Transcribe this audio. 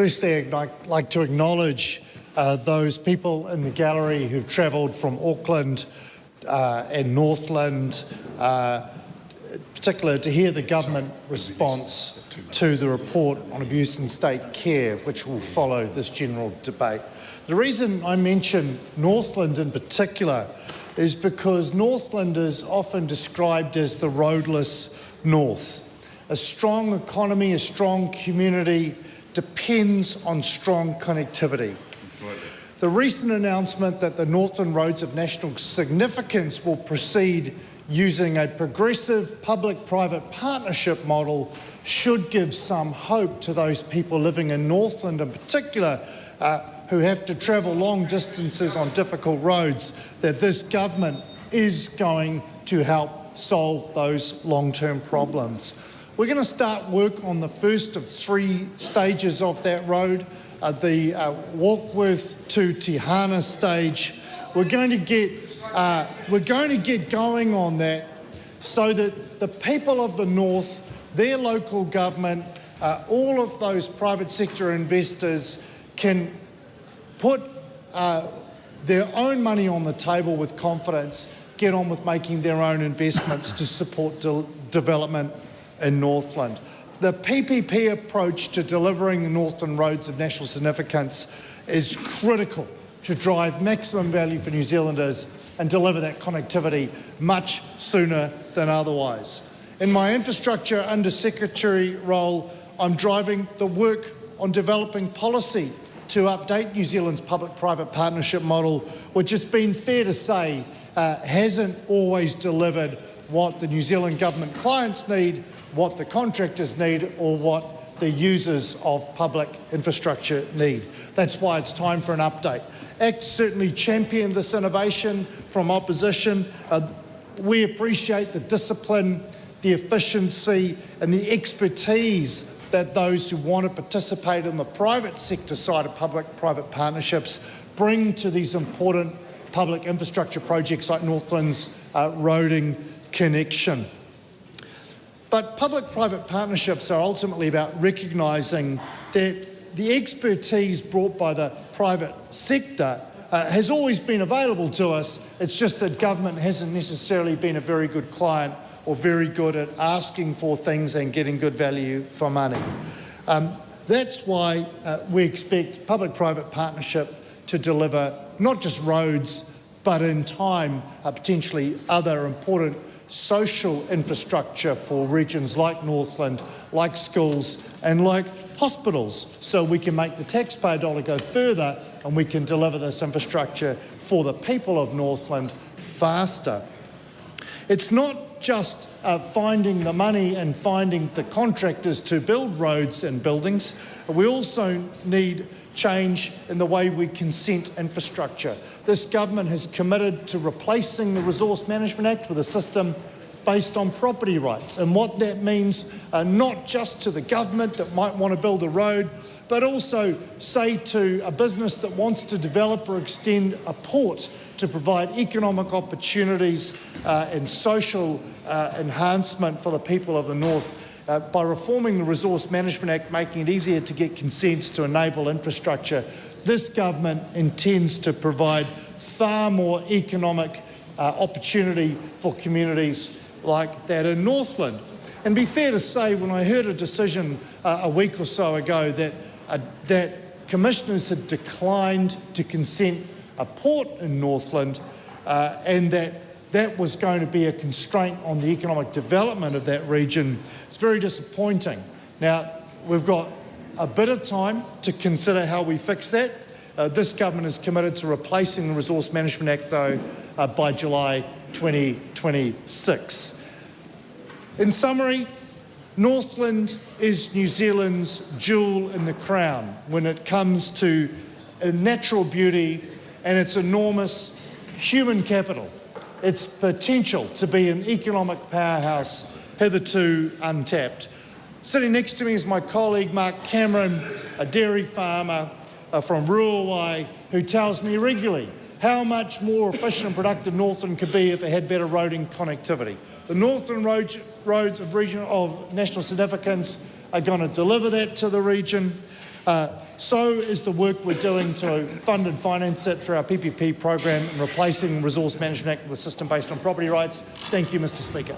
Firstly, I'd like to acknowledge those people in the gallery who've travelled from Auckland and Northland, in particular to hear the government response to the report on abuse in state care, which will follow this general debate. The reason I mention Northland in particular is because Northland is often described as the roadless north. A strong economy, a strong community depends on strong connectivity. The recent announcement that the Northland roads of national significance will proceed using a progressive public-private partnership model should give some hope to those people living in Northland in particular who have to travel long distances on difficult roads, that this government is going to help solve those long-term problems. We're going to start work on the first of 3 stages of that road, the Warkworth to Tihana stage. We're going to get going on that so that the people of the north, their local government, all of those private sector investors can put their own money on the table with confidence, get on with making their own investments to support development in Northland. The PPP approach to delivering the Northland roads of national significance is critical to drive maximum value for New Zealanders and deliver that connectivity much sooner than otherwise. In my infrastructure Under-Secretary role, I'm driving the work on developing policy to update New Zealand's public-private partnership model, which it's been fair to say hasn't always delivered what the New Zealand government clients need, what the contractors need, or what the users of public infrastructure need. That's why it's time for an update. ACT certainly championed this innovation from opposition. We appreciate the discipline, the efficiency and the expertise that those who want to participate in the private sector side of public-private partnerships bring to these important public infrastructure projects like Northland's roading connection. But public-private partnerships are ultimately about recognising that the expertise brought by the private sector has always been available to us. It's just that government hasn't necessarily been a very good client or very good at asking for things and getting good value for money. That's why we expect public-private partnership to deliver not just roads, but in time, potentially other important social infrastructure for regions like Northland, like schools and like hospitals, so we can make the taxpayer dollar go further and we can deliver this infrastructure for the people of Northland faster. It's not just finding the money and finding the contractors to build roads and buildings. We also need change in the way we consent infrastructure. This government has committed to replacing the Resource Management Act with a system based on property rights, and what that means not just to the government that might want to build a road, but also, say, to a business that wants to develop or extend a port to provide economic opportunities and social enhancement for the people of the North. By reforming the Resource Management Act, making it easier to get consents to enable infrastructure, this government intends to provide far more economic opportunity for communities like that in Northland. And be fair to say, when I heard a decision a week or so ago that commissioners had declined to consent a port in Northland and that was going to be a constraint on the economic development of that region, it's very disappointing. Now, we've got a bit of time to consider how we fix that. This government is committed to replacing the Resource Management Act, though, by July 2026. In summary, Northland is New Zealand's jewel in the crown when it comes to natural beauty and its enormous human capital, its potential to be an economic powerhouse hitherto untapped. Sitting next to me is my colleague Mark Cameron, a dairy farmer from Ruawai, who tells me regularly how much more efficient and productive Northland could be if it had better roading connectivity. The Northland roads of national significance are going to deliver that to the region. So is the work we're doing to fund and finance it through our PPP program and replacing Resource Management Act with a system based on property rights. Thank you, Mr Speaker.